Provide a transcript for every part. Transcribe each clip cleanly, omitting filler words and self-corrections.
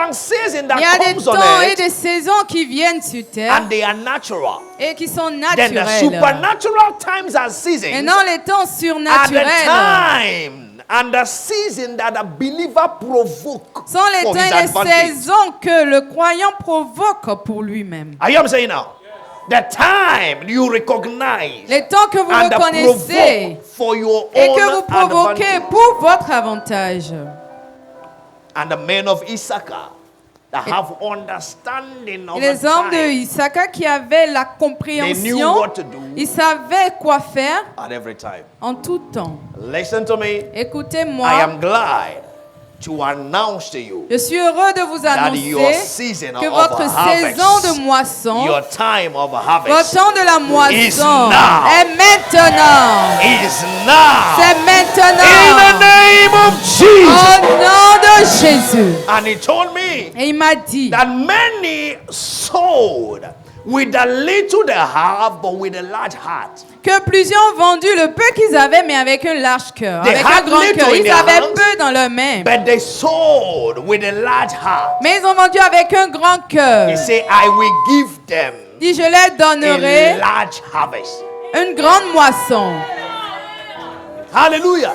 and seasons Il y a that des comes on temps et earth, des saisons qui viennent sur terre and they are natural. et qui sont Then the naturelles. supernatural times and seasons Maintenant, les temps are the surnaturels time and the season that a believer provoke sont les for temps his et les advantage. saisons que le croyant provoque pour lui-même. Are you what I'm saying now? The time you recognize Les temps que vous and reconnaissez provoke for your et own que vous provoquez advantage. pour votre avantage. And the men of Issachar that have understanding of Et les the hommes de time Issachar qui avaient la They knew compréhension, what to do ils savaient quoi faire at every time. en tout temps. Listen to me. I Écoutez-moi, am glad to announce to you je suis heureux de vous that your annoncer season que of votre saison de harvest, moisson, your time of votre harvest temps de la is moisson now. est maintenant. is now. C'est In the maintenant. name of Jesus. Au nom de Jésus. And he told me Et il m'a dit that many sowed with the little they have, but with a large heart. que plusieurs ont vendu le peu qu'ils avaient, mais avec un large cœur, They avec un had grand little cœur. in Ils their avaient hands, peu dans leurs mains, But they sold with a large heart. mais ils ont vendu avec un grand cœur. He said, I will give them Dit, je leur a donnerai large harvest. une grande moisson. Hallelujah.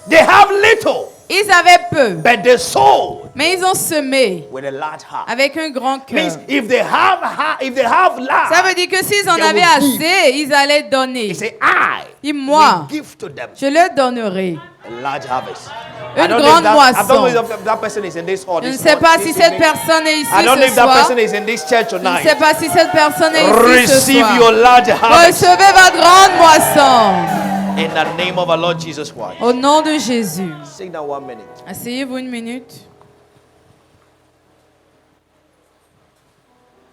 They have little, Ils avaient peu, but they sold mais ils ont semé with a large heart. avec un grand cœur. Means if they have large, Ça veut dire que s'ils en they avaient will give. assez, ils allaient donner. he said, I Et moi, will give to them je leur donnerai a large harvest. une I don't grande know if moisson. that person is in this hall. Je ne this sais pas morning, si this cette evening. personne est ici I don't know ce if that soir. person is in this church Je ne tonight. sais pas si cette personne est ici ce Receive soir. your large harvest Recevez votre grande moisson. in the name of our Lord Jesus Christ. Au nom de Jésus. Sit down 1 minute. Asseyez-vous une minute.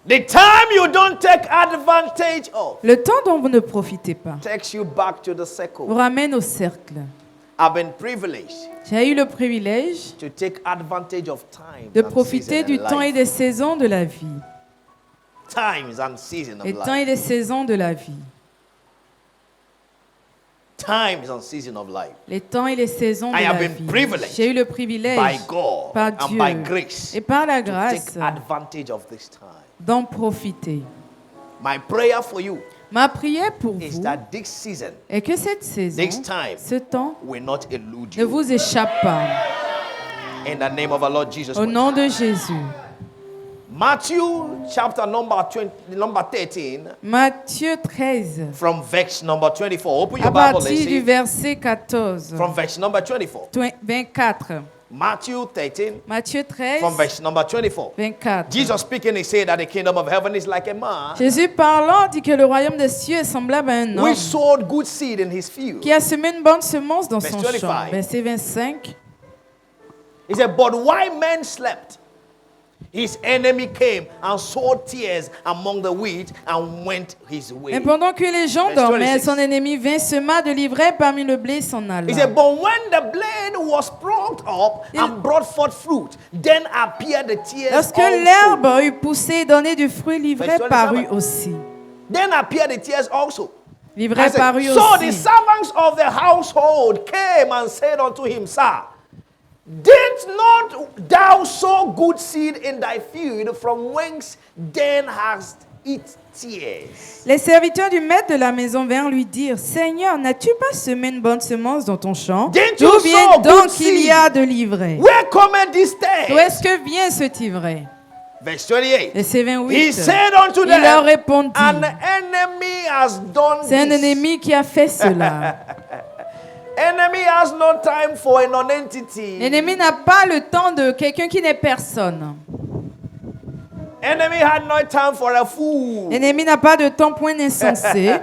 The time you don't take advantage of Le temps dont vous ne profitez pas takes you back to the vous circle. ramène au cercle. I've been privileged J'ai eu le privilège to take advantage of time de and profiter season du in temps et life. des saisons de la vie. Times and season of Les temps et life. les saisons de la vie. Times and season of life. Les temps et les saisons de I la have been vie. privileged J'ai eu le By privilège God par and Dieu by grace et par la to grâce take advantage of this time. d'en profiter. My prayer for you Ma prière pour is vous that this season est que cette saison, This time ce temps, will not elude ne you. vous échappe pas. In the name of our Lord Jesus Au Christ. nom de Jésus. Matthew chapter number 13 Matthieu 13, from verse number 24. Open à your Bible and partir du see. verset 14, From verse number 24. 24. Matthew 13 Matthieu 13, from verse number 24. 24. Jesus speaking, he said that the kingdom of heaven is like a man Jésus parlant dit que le royaume des cieux est semblable à un homme which sowed good seed in his field. qui a semé une bonne semence dans Verse son 25. champ. Verset 25. He said, but while men slept, his enemy came and sowed tears among the wheat and went his way. Et pendant que les gens Verse dormaient, 26. son ennemi vint, sema de l'ivraie parmi le blé, s'en alla. He said, but when the blade was sprung up and brought forth fruit, then appeared the tears Lorsque also. l'herbe eut poussé et donné du fruit, l'ivraie Verse 27. parut aussi. Then appeared the tears also. I L'ivraie said, parut so the aussi. servants of the household came and said unto him, Sir, did not thou sow good seed in thy field, from whence then hast it tears? Les serviteurs du maître de la maison vinrent lui dire, Seigneur, n'as-tu pas semé une bonne semence dans ton champ? Didn't you D'où vient sow good donc qu'il y seed? a de l'ivraie? Where cometh this D'où tears? est-ce que vient cet ivraie? Verse 28. Verset He 28. said unto Il leur them, répondit, an enemy has done c'est un this. ennemi qui a fait cela. Enemy has no time for a non-entity. L'ennemi n'a pas le temps de quelqu'un qui n'est personne. Enemy had no time for a fool. L'ennemi n'a pas de temps point insensé.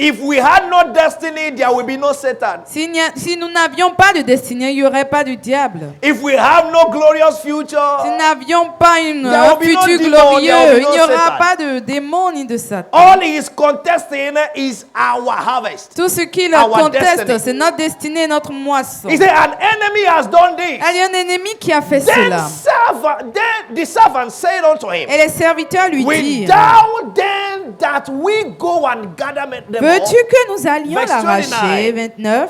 If we had no destiny, there will be no Satan. Si nous n'avions pas de destinée, il n'y aurait pas de diable. If we have no glorious future, Si nous n'avions pas There will un be no futur demon, there will glorieux, be il no n'y aura Satan. pas de démon ni de Satan. all he is contesting is our harvest. Tout ce qu'il Our conteste, destiny. c'est notre destinée, notre moisson. He said, an enemy has done this. Il y a un ennemi qui a fait Then, cela. then the servant said unto him, Et les serviteurs lui will dirent, thou then that we go and gather them veux-tu all? que nous allions Verse l'arracher? 29. 29.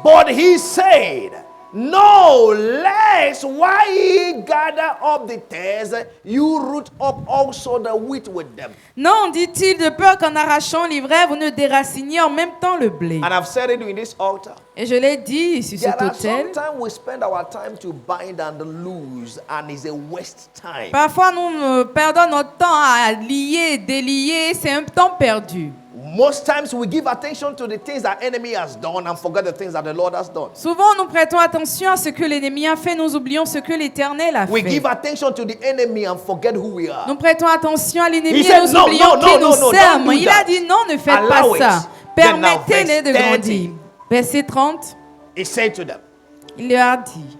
But he said, No, lest while ye gather up the tares, you root up also the wheat with them. Non, dit-il, de peur qu'en arrachant l'ivraie, vous ne déraciniez en même temps le blé. And I've said it in this altar. Et je l'ai dit sur There cet are autel. sometimes we spend our time to bind and loose, and it's a waste time. Parfois, nous perdons notre temps à lier, délier. C'est un temps perdu. Most times we give attention to the things that enemy has done and forget the things that the Lord has done. Souvent, nous prêtons attention à ce que l'ennemi a fait. Nous oublions ce que l'Éternel a We fait. give attention to the enemy and forget who we are. Nous prêtons attention à l'ennemi He et said, nous "No, oublions no, qui no, nous no, no, sommes. don't do Il a that. dit non, ne faites pas Allow it." ça. Then now, Permettez-les de verse grandir. 30. Verset 30, He said to them, il leur a dit,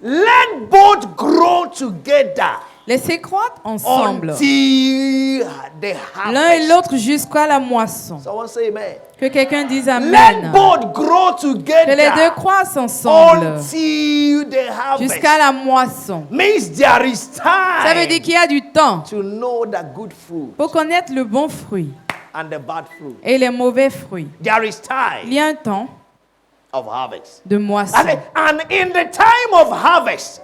let both grow together laissez croître ensemble, until the l'un et harvest. l'autre jusqu'à la moisson. Someone say amen. Que quelqu'un dise Let Amen. both grow Que les deux together croissent ensemble until the harvest. jusqu'à la moisson. Means there is Ça veut dire time qu'il y a du temps to know the good fruit pour connaître le bon fruit and the bad fruit. et les mauvais fruits. There is Il time y a un temps of harvest. de moisson. And in the time of harvest,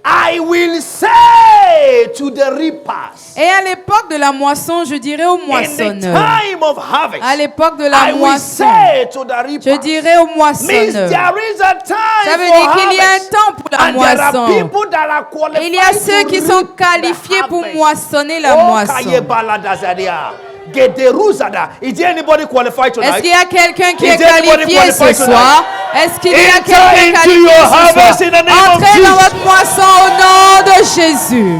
I will say to the reapers. Et à l'époque de la moisson, je dirais aux In the moissonneurs. time of harvest, À l'époque de la I will moisson, say to the je reapers. dirais aux Means moissonneurs. there is a time Ça veut for dire qu'il y a un harvest. temps pour la And there are moisson. people that are qualified Et il y a ceux to qui sont reap the qualifiés pour harvest. moissonner la Oh, moisson. Kayebaladazadia. Gederuzada. Is there anybody qualified Est-ce tonight? qu'il y a quelqu'un qui Is est there anybody qualifié ce qualified soir? Est-ce qu'il y a Enter quelqu'un into qualifié your ce harvest soir? in the name of Entrez dans Jesus. votre moisson au nom de Jésus.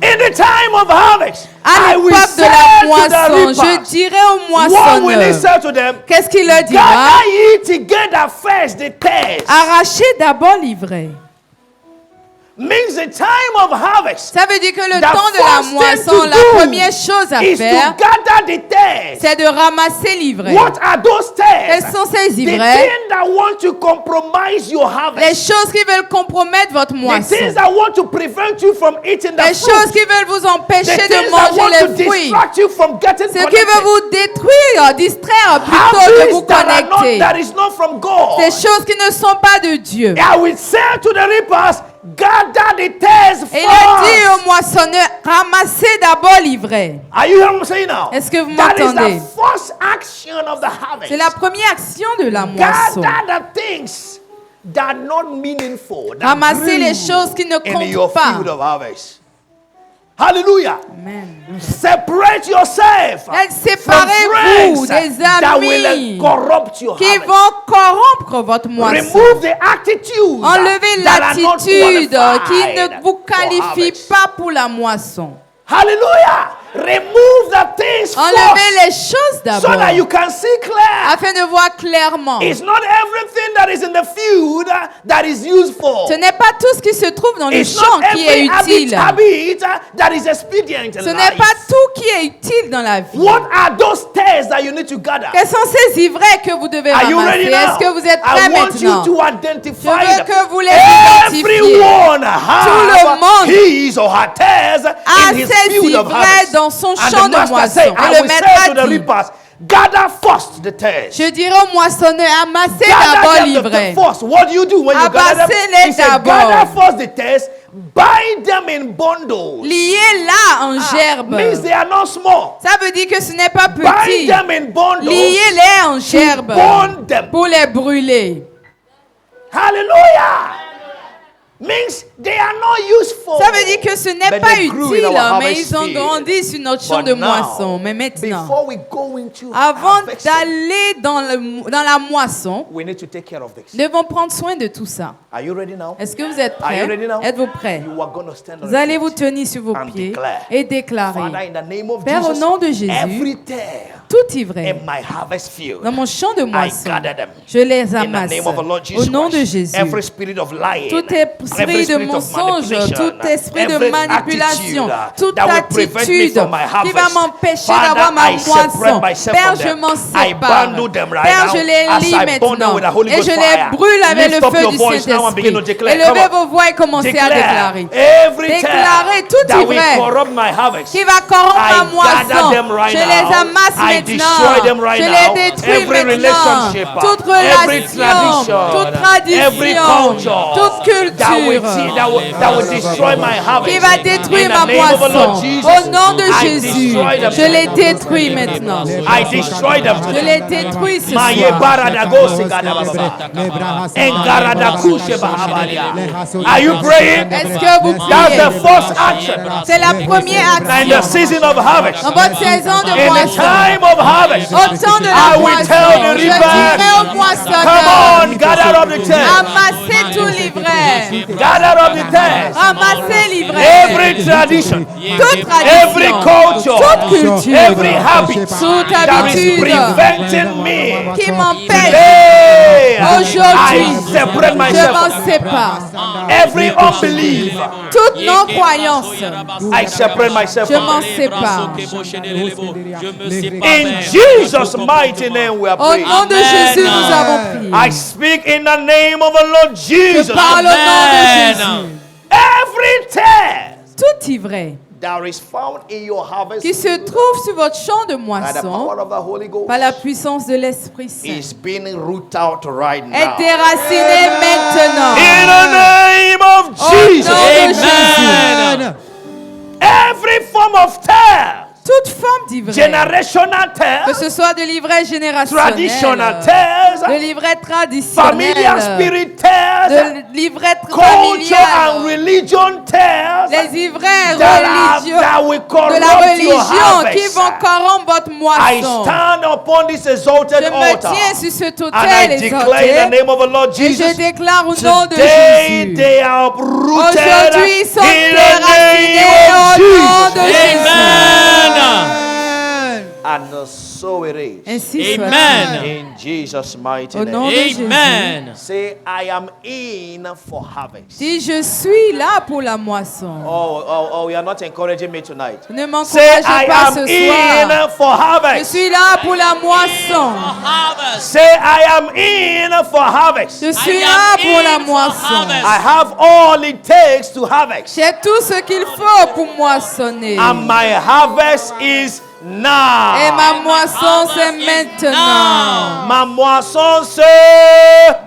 In the time of harvest, À I will l'époque de say la to moisson, the je reapers. dirai aux What will he moissonneurs. say to them? Qu'est-ce qu'il leur dira? Gather ye together first the tares. Arrachez d'abord l'ivraie. Means the time of harvest Ça veut dire que le The temps de la first thing moisson, to la do première chose à is faire, to gather the tares. c'est de ramasser l'ivraie. What are those Quelles tares? sont ces The ivraies? things that want to compromise your harvest. Les choses qui veulent compromettre votre The moisson. things that want to prevent you from eating the Les choses fruit. qui veulent vous The empêcher things de that want manger to les fruits. distract you from getting Ce qui veut connected. vous détruire, distraire plutôt de vous Habits that are not, connecter. that is not from God. Ces choses qui ne sont pas de Dieu. I will say to the reapers, gather the tares Et il a dit first. aux moissonneurs, ramassez d'abord l'ivraie. Are you hearing what I'm saying now? Est-ce que vous That is m'entendez? the first action of the harvest. C'est la première action de la moisson. Gather the things that are not meaningful. That Ramasser les grew choses qui ne in your comptent pas. field of harvest. Hallelujah. Amen. Separate yourself from Séparez-vous friends des that will amis corrupt your qui harvest. vont corrompre votre moisson. Remove the attitudes Enlevez that are not l'attitude qui qualified ne vous for qualifie harvest. pas pour la moisson. Hallelujah. Remove the things Enlevez les first choses so d'abord that you can see clear. afin de voir clairement. It's not everything that is in the field that is useful. Ce n'est pas tout ce qui se trouve dans le It's champ not qui est every utile. habit that is expedient in Ce n'est life. pas tout qui est utile dans la vie. What are those tares that you need to gather? Quels sont ces ivraies que vous devez Are you ramasser? ready now? Est-ce que vous êtes prêts I want maintenant? you to identify Je veux them. que vous les identifiez. Everyone le has monde his or her tares a in his ses field of ivraies harvest. dans son And champ the de master moisson. said, Et I le will maître say a to the dit, reapers, gather first the tares. je dirais aux moissonneurs, amassez Gather d'abord them l'ivraie. first. What do you do when you gather them? Amassez-les He said, d'abord. gather first the tares, bind them in bundles. Liez-la en gerbe. Means they are not small. Ça veut dire que ce n'est pas Bind petit. them in bundles. Liez-les en gerbe Burn them. pour les brûler. Hallelujah. Means they are not useful. Ça veut dire que ce n'est But pas they grew in utile, our mais harvest ils ont field. grandi sur notre champ But de now, moisson. Mais maintenant, Before we go into avant harvesting, d'aller dans la moisson, we need to take care of this. nous devons prendre soin de tout ça. Are you ready now? Est-ce que vous êtes Are you prêts? ready now? Êtes-vous prêts? You are going to stand on Vous allez your vous feet. tenir sur vos and pieds declare, et Father, déclarer, in the name of Père, au Jesus, nom de Jésus, every tear tout ivraie in my harvest field, dans mon champ de moisson, gather them. je les in the amasse. name of the Lord Au Jesus nom de Christ, Jésus, every spirit of lying, tout every esprit de spirit of mensonge, manipulation, tout esprit de every manipulation, attitude toute that will prevent me attitude from my qui va harvest. m'empêcher Father, d'avoir ma I separate moisson. myself Père, from je them. m'en I sépare. bundle them right Père, now je les as lis I burn them maintenant with the Holy et Ghost je fire. les brûle avec Lift le up feu your du voice now and begin to Saint-Esprit. declare. Élevez Come on. vos voix et commencez à déclarer. Every Déclarez tear toute that will ivraie corrupt my harvest. qui va corrompre ma I gather moisson. them right Je now. les amasse I destroy them right Je now. les détruis Every maintenant. relationship, Toute every relation, tradition, toute every tradition, culture toute that will culture destroy my harvest. qui va détruire In ma the name of the Lord moisson. Jesus, Au nom de I Jésus, destroy them. je les détruis maintenant. I destroy them Je today. les détruis ce Maye soir. baradagose gadababa. Engaradakuse bahabalia. Are you praying? Est-ce que vous That's the priez? first action. C'est la première In the action. season of harvest, Dans votre saison de in the moisson, time of harvest, au temps de I la will moisson, tell the je dirai rivers, aux moissonneurs, come on, gather up the tent. amassez tout l'ivraie, Gather up the tent. ramassez l'ivraie, Every tradition, toute every tradition, culture, toute culture, every habit toute that is habitude preventing me. qui m'empêche. Today, Aujourd'hui, I separate je myself. m'en sépare. Every unbelief, Toute non-croyance, I separate myself. je m'en sépare. In Jesus' mighty name we are Au praying. nom de Jésus, nous avons I prié. speak in the name of the Lord Je Jesus. parle au nom de Jésus. Every tear Tout ivraie that is found in your harvest qui se trouve sur votre champ de by the moisson, power of the Holy Ghost par la puissance de l'Esprit Saint, is being rooted out right est now. déraciné maintenant. In the name of Au nom Jesus. de Jésus. Every form of tear, Toute forme d'ivraie, generational que tear, ce soit de l'ivraie traditional générationnelle, tears, de l'ivraie familiar traditionnelle, spirit tears, de l'ivraie culture and familiale, religion tears les ivraies that religieux will de corrupt la your religion qui harvest. vont corrompre votre I moisson. stand upon this exalted Je me altar tiens sur cet and I autel declare in the exalté name of the Lord et je Jesus, déclare au nom de today Jésus. they are rooted Aujourd'hui, ils sont in déracinés the au nom name de of Jesus. Jésus. And so it is. Ainsi soit-il. Amen. In Jesus' mighty Au nom name. de Jésus. Amen. Say, I am in for harvest. Dis, je suis là pour la moisson. Oh, you are not encouraging me tonight. Ne Say, m'encouragez I pas am ce soir. in for Je harvest. suis là pour la moisson. Say, I am in for harvest. Je suis I am là pour la in for moisson. harvest. I have all it takes to harvest. J'ai tout ce qu'il faut pour moissonner. And my harvest is now. Et ma moisson, c'est maintenant. Ma moisson c'est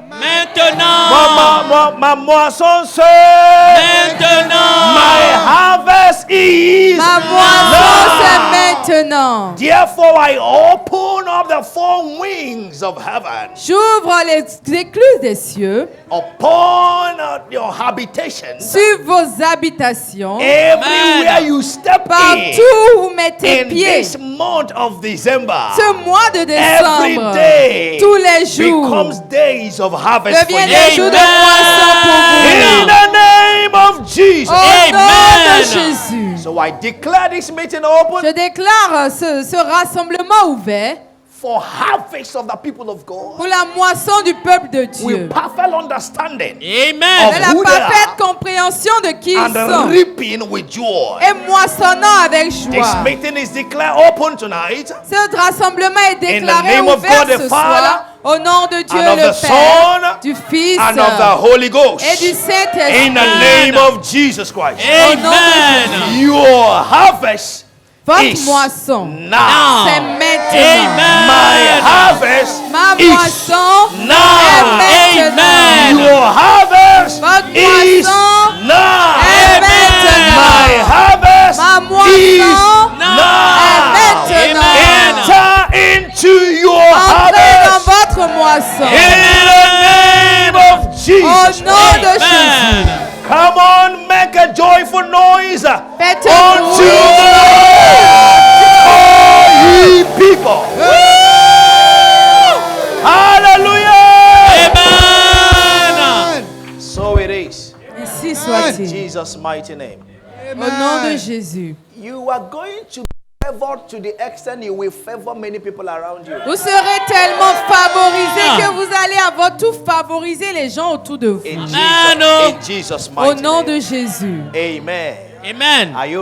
Maintenant. ma moisson c'est Maintenant. my harvest is Ma moisson, now. c'est maintenant. Therefore I open up the four wings of heaven J'ouvre les écluses des cieux upon your habitations. sur vos habitations. Everywhere you step Partout où vous mettez in pied. this month of December, Ce mois de every décembre, day tous les jours, becomes days of harvest for deviennent you. des jours de moisson pour In vous. the name of Jesus. Au nom de Amen. Jésus. So I declare this meeting open Je déclare ce rassemblement ouvert for harvest of the people of God pour la moisson du peuple de Dieu. with perfect understanding Amen. De la who they parfaite are compréhension de qui ils and sont. reaping with joy. Et moissonnant avec This joie. meeting is declared open tonight Ce rassemblement est déclaré name of ouvert God the ce Father, soir au nom de Dieu and of le the Père, Son, du Fils and of the Holy Ghost. et du Saint-Esprit. In the name of Jesus Christ. Amen. Your harvest Votre is moisson, now. c'est maintenant. My harvest Ma is moisson now. est maintenant. Your harvest Votre is moisson now. est maintenant. My harvest Ma moisson is est now. maintenant. Enter into your Entrez dans harvest votre moisson. in the name of Au Jesus. nom de Jésus. Come on, make a joyful noise Faites unto un the Lord, all ye people. Hallelujah. Amen. So it is. Ainsi In soit-il. Jesus' mighty name. Au nom de Jésus. You are going to be favored to the extent you will favor many people around you. Vous serez tellement favorisés que vous allez avoir tout favoriser les gens autour de vous. In Amen. Jesus' Au mighty nom name. de Jésus. Amen. Amen. Are you